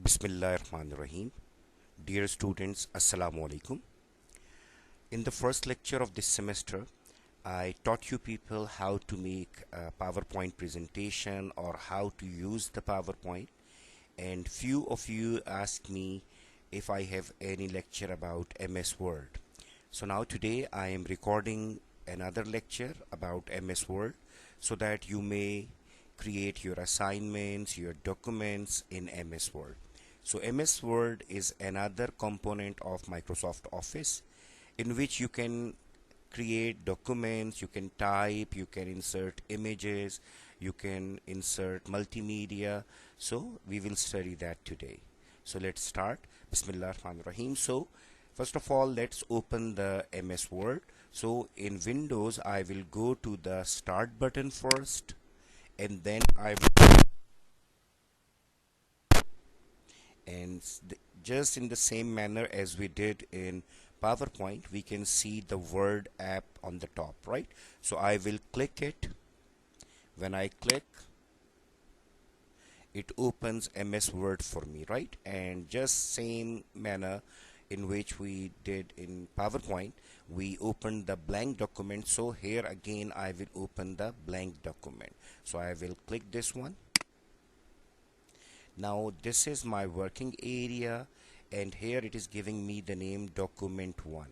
Bismillahirrahmanirrahim. Dear students, Assalamu alaikum. In the first lecture of this semester, I taught you people how to make a PowerPoint presentation or how to use the PowerPoint, and few of you asked me if I have any lecture about MS Word. So now today I am recording another lecture about MS Word so that you may create your assignments, your documents in MS Word. So MS Word is another component of Microsoft Office in which you can create documents, you can type, you can insert images, you can insert multimedia. So we will study that today. So let's start. Bismillahirrahmanirrahim. So first of all, let's open the MS Word. So in Windows, I will go to the Start button first, and then I will just in the same manner as we did in PowerPoint, we can see the Word app on the top, right? So I will click it. When I click, it opens MS Word for me, right? And just same manner in which we did in PowerPoint, we opened the blank document. So here again I will open the blank document. So I will click this one. Now this is my working area, and here it is giving me the name document 1.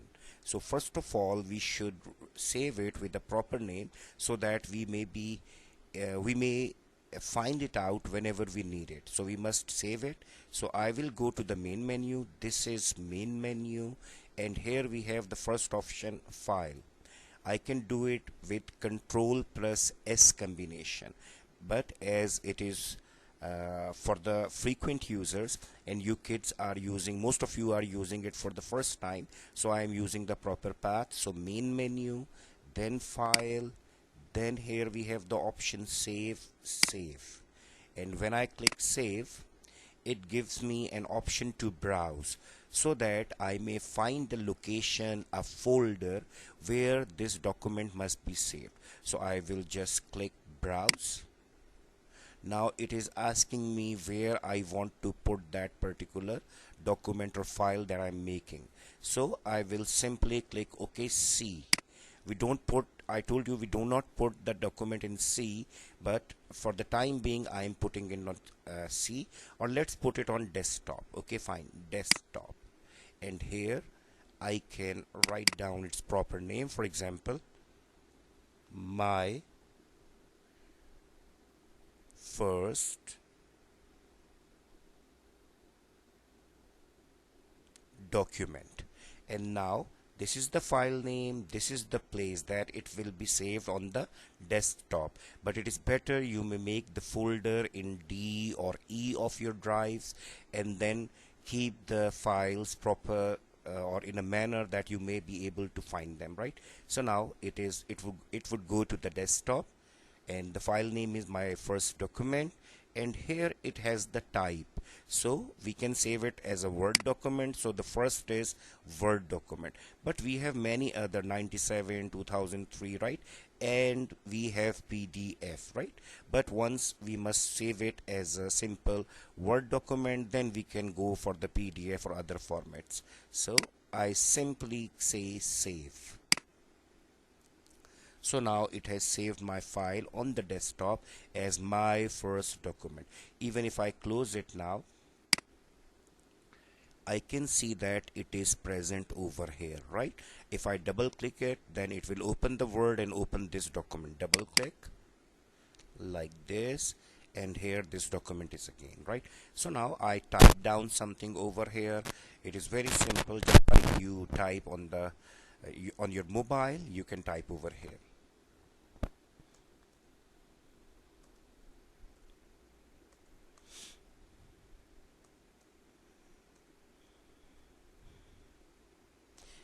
So first of all, we should save it with the proper name so that we may find it out whenever we need it. So we must save it. So I will go to the main menu. This is main menu, and here we have the first option, file. I can do it with Control plus S combination, but as it is for the frequent users, and you kids are using, most of you are using it for the first time, so I am using the proper path. So main menu, then file, then here we have the option save, and when I click save, it gives me an option to browse so that I may find the location, a folder where this document must be saved. So I will just click browse. Now it is asking me where I want to put that particular document or file that I'm making. So I will simply click OK. C. We don't put, I told you we do not put the document in C, but for the time being I am putting it on C, or let's put it on desktop. Okay, fine, desktop. And here I can write down its proper name. For example, my first document. And now this is the file name, this is the place that it will be saved on the desktop, but it is better you may make the folder in D or E of your drives, and then keep the files proper or in a manner that you may be able to find them, right? So now it would go to the desktop, and the file name is my first document, and here it has the type, so we can save it as a Word document. So the first is Word document, but we have many other 97, 2003, right? And we have PDF, right? But once we must save it as a simple Word document, then we can go for the PDF or other formats. So I simply say save. So now it has saved my file on the desktop as my first document. Even if I close it now, I can see that it is present over here, right? If I double click it, then it will open the Word and open this document. Double click like this, and here this document is again, right? So now I type down something over here. It is very simple. Just like you type on the on your mobile, you can type over here.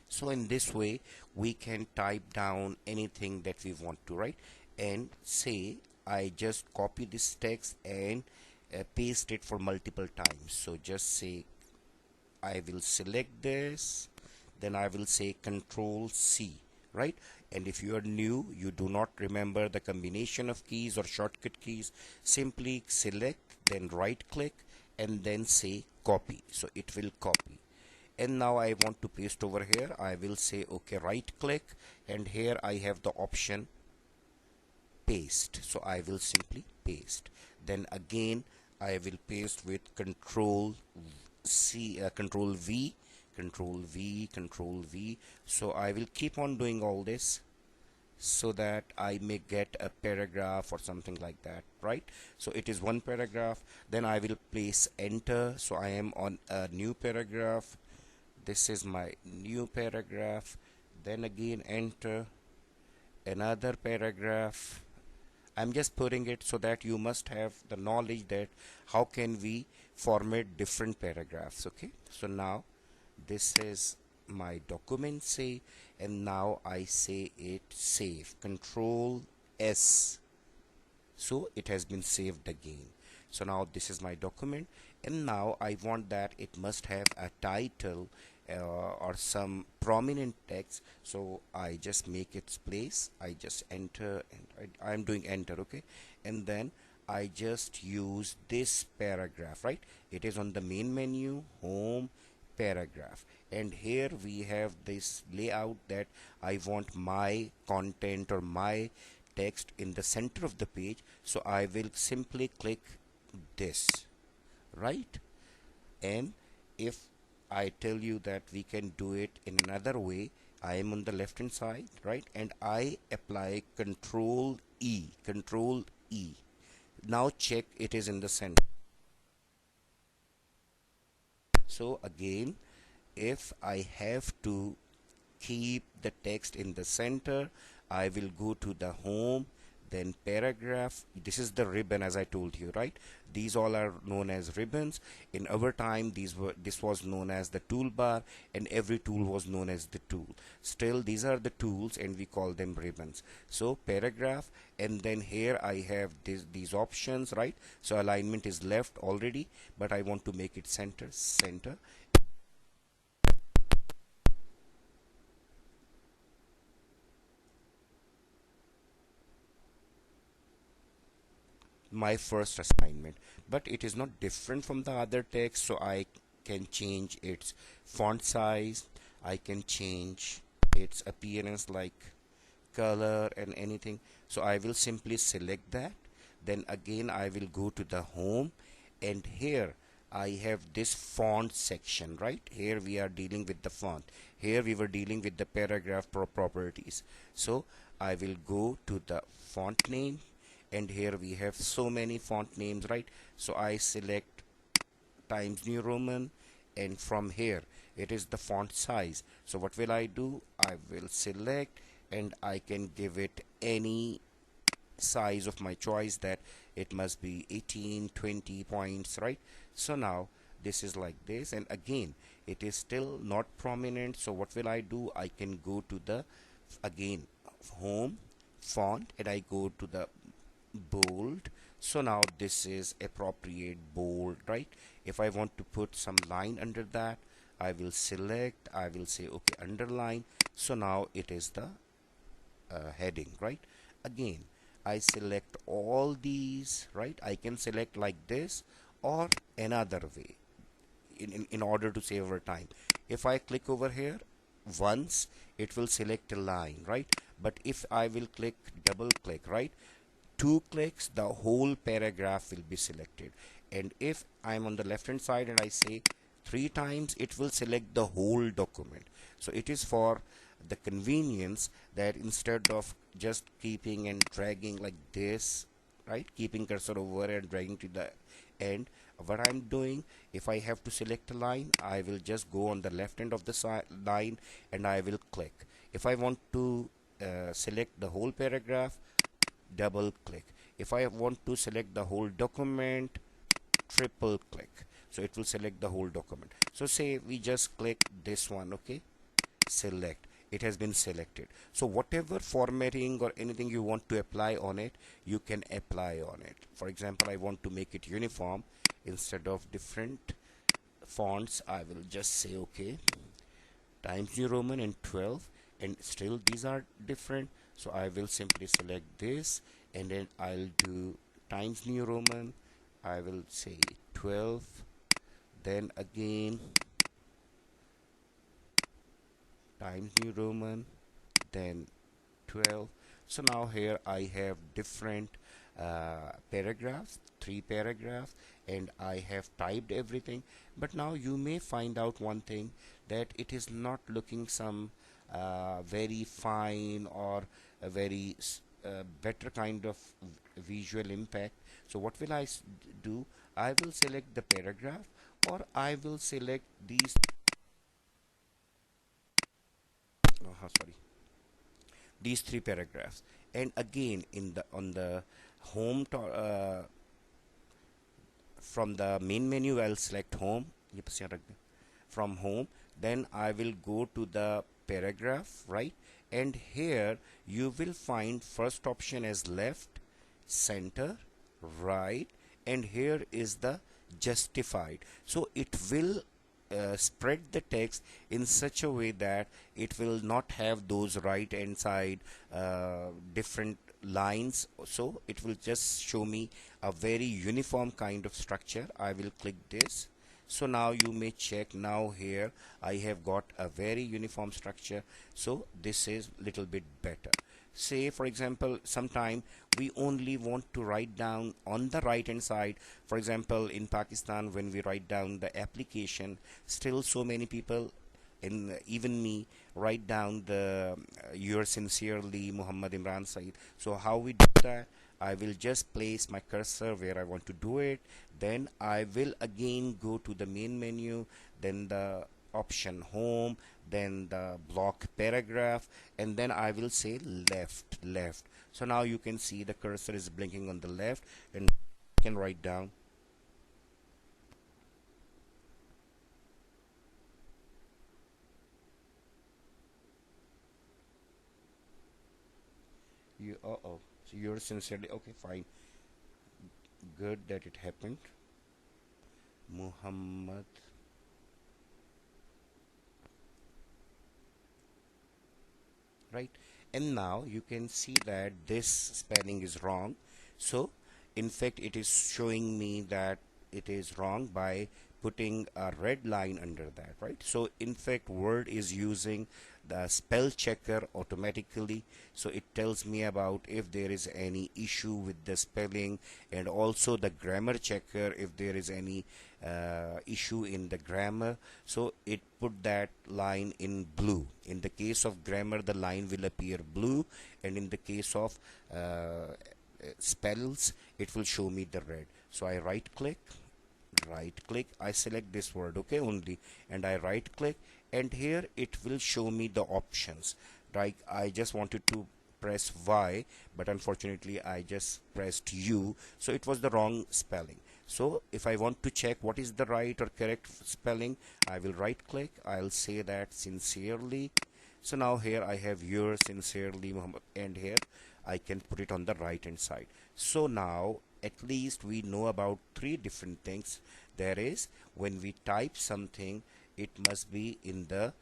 So in this way we can type down anything that we want to, right? And say I just copy this text and paste it for multiple times. So just say I will select this, then I will say Control C, right? And if you are new, you do not remember the combination of keys or shortcut keys, simply select, then right click, and then say copy, so it will copy. And now I want to paste over here. I will say okay, right click, and here I have the option paste, so I will simply paste. Then again I will paste with control C, control V, control V, control V. So I will keep on doing all this so that I may get a paragraph or something like that, right? So it is one paragraph. Then I will place enter, so I am on a new paragraph. This is my new paragraph. Then again enter, another paragraph. I'm just putting it so that you must have the knowledge that how can we format different paragraphs. Okay, so now this is my document say, and now I say it save, control S, so it has been saved again. So now this is my document, and now I want that it must have a title or some prominent text, so I just make its place. I just enter, and I'm doing enter, okay, and then I just use this paragraph, right? It is on the main menu, home, paragraph, and here we have this layout that I want my content or my text in the center of the page, so I will simply click this, right? And if I tell you that we can do it in another way, I am on the left hand side, right, and I apply control E, control E. Now check, it is in the center. So again, if I have to keep the text in the center, I will go to the home, then paragraph. This is the ribbon, as I told you, right? These all are known as ribbons. In our time, this was known as the toolbar, and every tool was known as the tool. Still, these are the tools, and we call them ribbons. So paragraph, and then here I have these options, right? So alignment is left already, but I want to make it center. My first assignment, but it is not different from the other text, so I can change its font size, I can change its appearance like color and anything. So I will simply select that. Then again I will go to the home, and here I have this font section, right? Here we are dealing with the font, here we were dealing with the paragraph properties. So I will go to the font name, and here we have so many font names, right? So I select Times New Roman, and from here it is the font size. So what will I do? I will select, and I can give it any size of my choice, that it must be 18, 20 points, right? So now this is like this, and again it is still not prominent. So what will I do? I can go to the again home, font, and I go to the bold. So now this is appropriate bold, right? If I want to put some line under that, I will select, I will say okay, underline. So now it is the heading, right? Again I select all these, right? I can select like this or another way in order to save our time. If I click over here once, it will select a line, right? But if I will click, double click, right, 2 clicks, the whole paragraph will be selected. And if I'm on the left hand side and I say 3 times, it will select the whole document. So it is for the convenience that instead of just keeping and dragging like this, right, keeping cursor over and dragging to the end, what I'm doing, if I have to select a line, I will just go on the left end of the line and I will click. If I want to select the whole paragraph, double click. If I want to select the whole document, triple click. So it will select the whole document. So say we just click this one, okay, select, it has been selected. So whatever formatting or anything you want to apply on it, you can apply on it. For example, I want to make it uniform. Instead of different fonts, I will just say okay, Times New Roman and 12, and still these are different. So I will simply select this, and then I'll do Times New Roman, I will say 12, then again Times New Roman, then 12. So now here I have different paragraphs, three paragraphs, and I have typed everything. But now you may find out one thing, that it is not looking some very fine or a very better kind of visual impact. So what will I do? I will select the paragraph, or I will select these sorry, these three paragraphs. And again, in the on the home from the main menu, I'll select home. ये बस यहाँ रख दें. From home, then I will go to the paragraph, right? And here you will find first option as left, center, right, and here is the justified. So it will spread the text in such a way that it will not have those right hand side different lines. So it will just show me a very uniform kind of structure. I will click this. So now you may check, now here I have got a very uniform structure. So this is little bit better. Say for example, sometime we only want to write down on the right hand side. For example, in Pakistan, when we write down the application, still so many people, and even me, write down the yours sincerely Muhammad Imran Saeed. So how we do that? I will just place my cursor where I want to do it. Then I will again go to the main menu, then the option home, then the block paragraph, and then I will say left. So now you can see the cursor is blinking on the left, and I can write down you. Oh, so you're sincerely okay, fine, good that it happened. Muhammad, right? And now you can see that this spelling is wrong. So in fact it is showing me that it is wrong by putting a red line under that, right? So in fact Word is using the spell checker automatically, so it tells me about if there is any issue with the spelling, and also the grammar checker if there is any issue in the grammar. So it put that line in blue. In the case of grammar, the line will appear blue, and in the case of spells, it will show me the red. So I right click, I select this word, okay, only, and I right click, and here it will show me the options. Like I just wanted to press Y, but unfortunately I just pressed U, so it was the wrong spelling. So if I want to check what is the right or correct spelling, I will right click, I'll say that sincerely. So now here I have yours sincerely Muhammad, and here I can put it on the right hand side. So now at least we know about three different things. There is, when we type something, it must be in the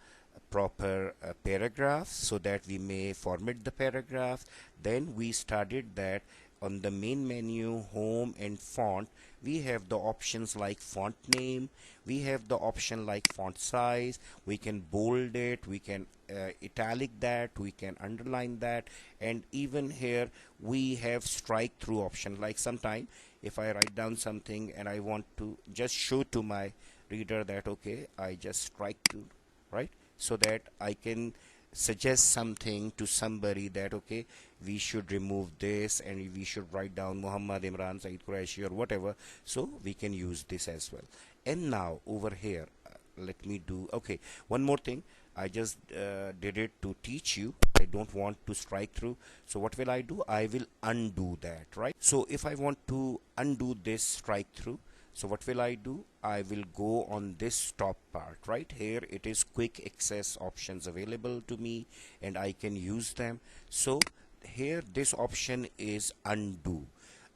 proper paragraph, so that we may format the paragraph. Then we studied that on the main menu, home and font, we have the options like font name, we have the option like font size, we can bold it, we can italic that, we can underline that, and even here we have strike through option. Like sometime if I write down something and I want to just show to my reader that okay, I just strike to, right, so that I can suggest something to somebody that okay, we should remove this and we should write down Muhammad Imran Saeed Quraishi or whatever. So we can use this as well. And now over here, let me do, okay, one more thing. I just did it to teach you. I don't want to strike through. So what will I do? I will undo that, right? So if I want to undo this strike through, so what will I do? I will go on this top part, right? Here it is quick access options available to me and I can use them. So here this option is undo.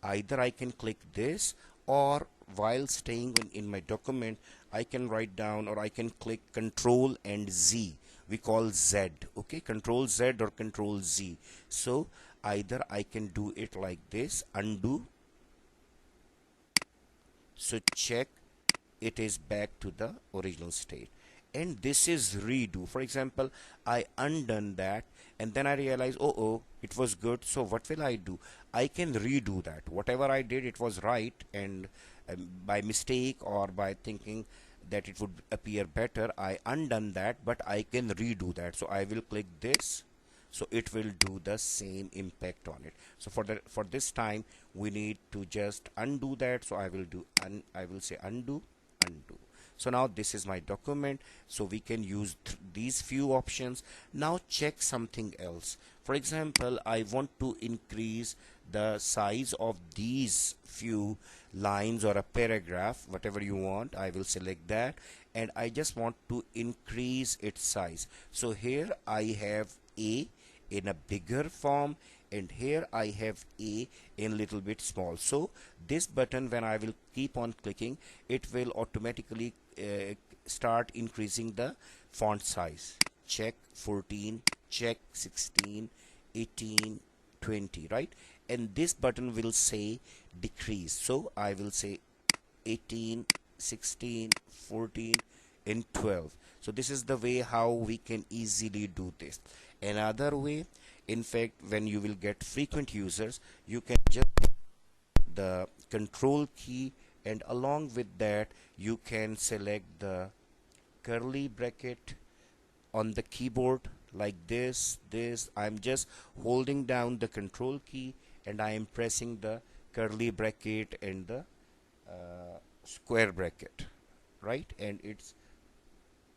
Either I can click this, or while staying in my document, I can write down, or I can click Control and Z. We call Z, okay? Control Z or Control Z. So either I can do it like this, undo. So check it is back to the original state. And this is redo. For example, I undone that, and then I realize, oh, it was good, so what will I do? I can redo that. Whatever I did, it was right, and by mistake or by thinking that it would appear better, I undone that, but I can redo that. So I will click this, so it will do the same impact on it. So for this time we need to just undo that. So I will do I will say undo. So now this is my document, so we can use these few options. Now check something else. For example, I want to increase the size of these few lines or a paragraph, whatever you want. I will select that, and I just want to increase its size. So here I have A in a bigger form, and here I have A in little bit small. So this button, when I will keep on clicking, it will automatically start increasing the font size. Check 14, check 16, 18, 20, right? And this button will say decrease. So I will say 18, 16, 14, and 12. So this is the way how we can easily do this. Another way, in fact, when you will get frequent users, you can just the control key, and along with that you can select the curly bracket on the keyboard like this. I'm just holding down the control key, and I am pressing the curly bracket and the square bracket, right? And it's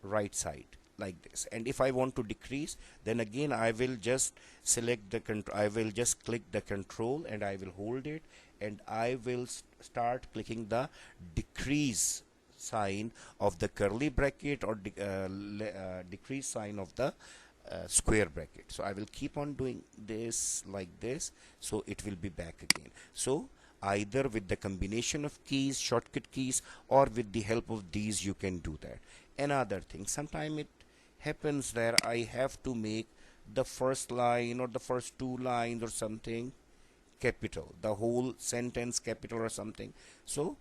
right side like this. And if I want to decrease, then again I will just select the I will just click the control, and I will hold it, and I will start clicking the decrease sign of the curly bracket, or decrease sign of the square bracket. So I will keep on doing this like this, so it will be back again. So either with the combination of keys, shortcut keys, or with the help of these, you can do that. Another thing, sometimes it happens that I have to make the first line or the first two lines or something capital, the whole sentence capital or something. So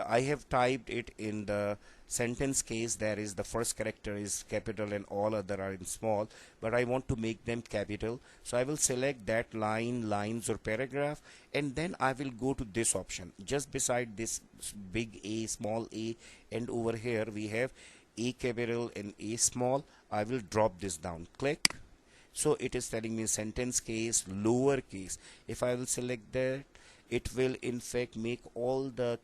I have typed it in the sentence case, that is the first character is capital and all other are in small, but I want to make them capital. So I will select that line, lines or paragraph, and then I will go to this option just beside this big A, small a, and over here we have A capital and A small. I will drop this down, click. So it is telling me sentence case, lower case. If I will select that, it will in fact make all the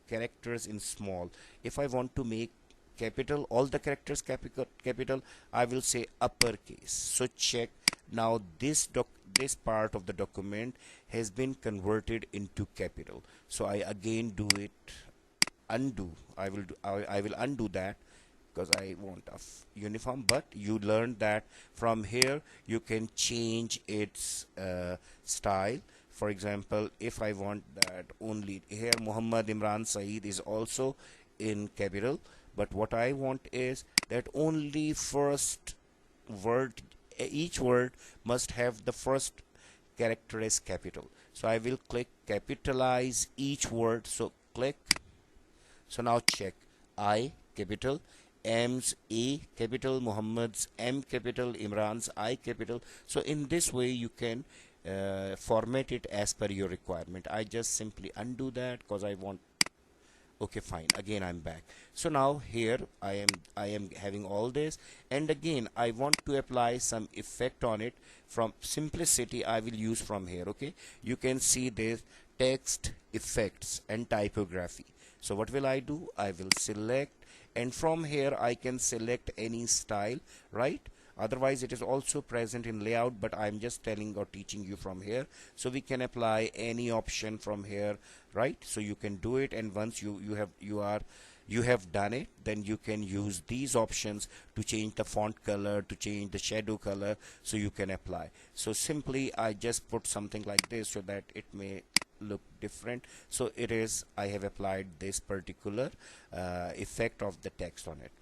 characters in small. If I want to make capital, all the characters capital, I will say uppercase. So check, now this part of the document has been converted into capital. So I again do it, undo. I will undo that, because I want a uniform. But you learned that from here you can change its style. For example, if I want that only here Muhammad Imran Saeed is also in capital, but what I want is that only first word, each word must have the first character as capital. So I will click capitalize each word. So click. So now check, I capital, M's A capital, Muhammad's M capital, Imran's I capital. So in this way you can format it as per your requirement. I just simply undo that because I want. Okay, fine, again I'm back. So now here I am having all this, and again I want to apply some effect on it. From simplicity I will use from here. Okay, you can see this text effects and typography. So what will I do? I will select, and from here I can select any style, right? Otherwise it is also present in layout, but I'm just telling or teaching you from here. So we can apply any option from here, right? So you can do it, and once you have done it, then you can use these options to change the font color, to change the shadow color, so you can apply. So simply I just put something like this so that it may look different. So it is, I have applied this particular effect of the text on it.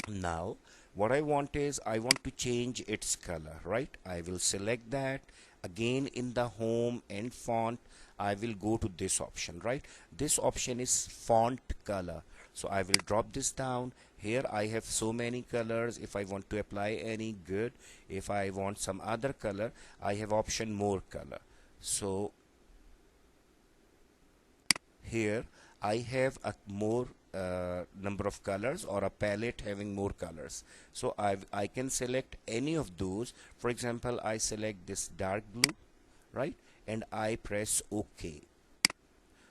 Now what I want is, I want to change its color, right? I will select that. Again in the home and font, I will go to this option, right? This option is font color. So I will drop this down. Here I have so many colors. If I want to apply any, good. If I want some other color, I have option more color. So here I have a more number of colors, or a palette having more colors. So I can select any of those. For example, I select this dark blue, right? And I press OK.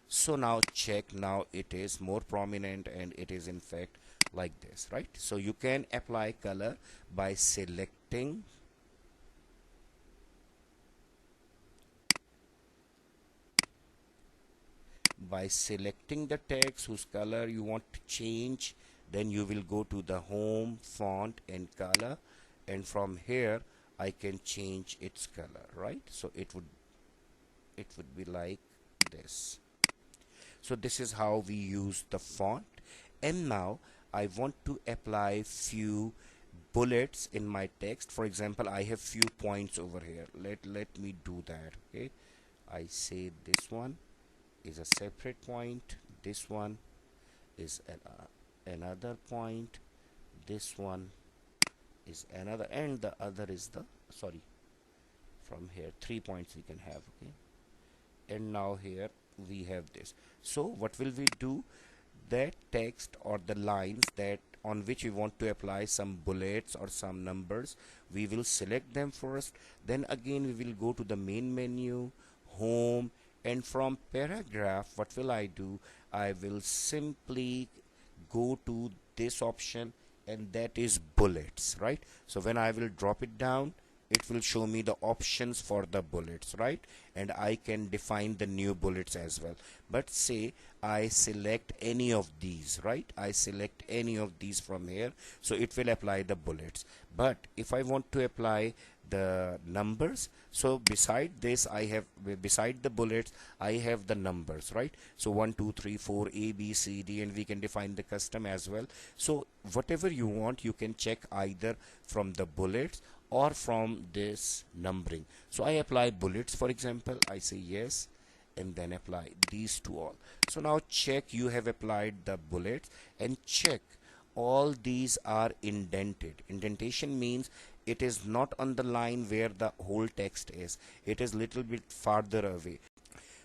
So now check, now it is more prominent, and it is in fact like this, right? So you can apply color by selecting the text whose color you want to change. Then you will go to the home, font and color, and from here I can change its color, right? So it would be like this. So this is how we use the font. And now I want to apply few bullets in my text. For example, I have few points over here. Let me do that. Okay, I say this one is a separate point, this one is another point, this one is another, and the other is the, sorry, from here 3 points we can have. Okay, and now here we have this. So what will we do? That text or the lines that on which we want to apply some bullets or some numbers, we will select them first. Then again we will go to the main menu, home, and from paragraph, what will I do? I will simply go to this option, and that is bullets, right? So when I will drop it down, it will show me the options for the bullets, right? And I can define the new bullets as well. But say I select any of these, right? I select any of these from here, so it will apply the bullets. But if I want to apply the numbers, so beside this I have, beside the bullets I have the numbers, right? So 1 2 3 4 A B C D, and we can define the custom as well. So whatever you want, you can check either from the bullets or from this numbering. So I apply bullets, for example, I say yes, and then apply these to all. So now check, you have applied the bullets, and check all these are indented. Indentation means it is not on the line where the whole text is, it is little bit farther away.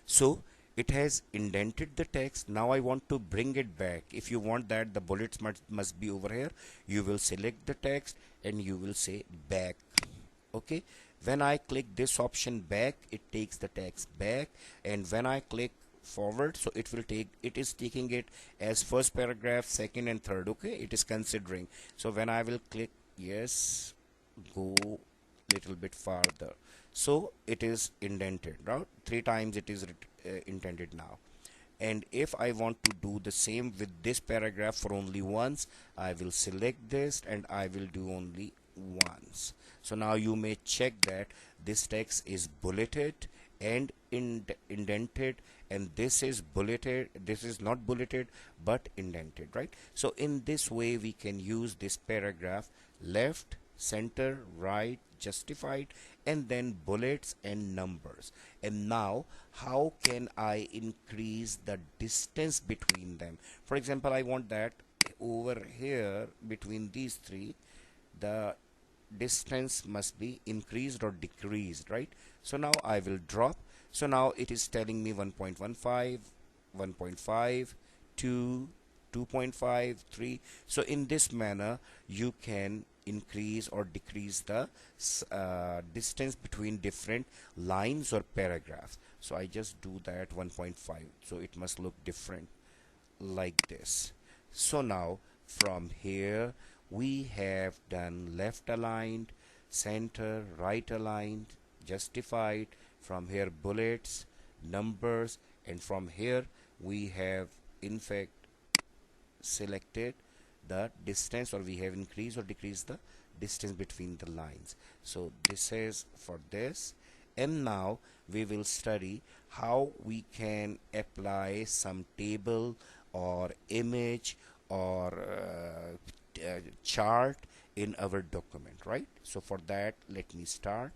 So it has indented the text. Now I want to bring it back. If you want that the bullets must be over here, you will select the text and you will say back. Okay, when I click this option back, it takes the text back, and when I click forward, so it will take, it is taking it as first paragraph, second and third. Okay, it is considering. So when I will click yes, go little bit farther, so it is indented, right? 3 times it is indented now. And if I want to do the same with this paragraph for only once, I will select this and I will do only once. So now you may check that this text is bulleted and indented, and this is bulleted, this is not bulleted but indented, right? So in this way we can use this paragraph: left, center, right, justified, and then bullets and numbers. And now how can I increase the distance between them? For example, I want that over here between these three the distance must be increased or decreased, right? So now I will drop. So now it is telling me 1.15, 1.5, 2, 2.5, 3. So in this manner you can increase or decrease the distance between different lines or paragraphs. So I just do that 1.5, so it must look different like this. So now from here we have done left aligned, center, right aligned, justified. From here bullets, numbers, and from here we have in fact selected the distance, or we have increased or decreased the distance between the lines. So this is for this. And now we will study how we can apply some table or image or chart in our document, right? So for that, let me start.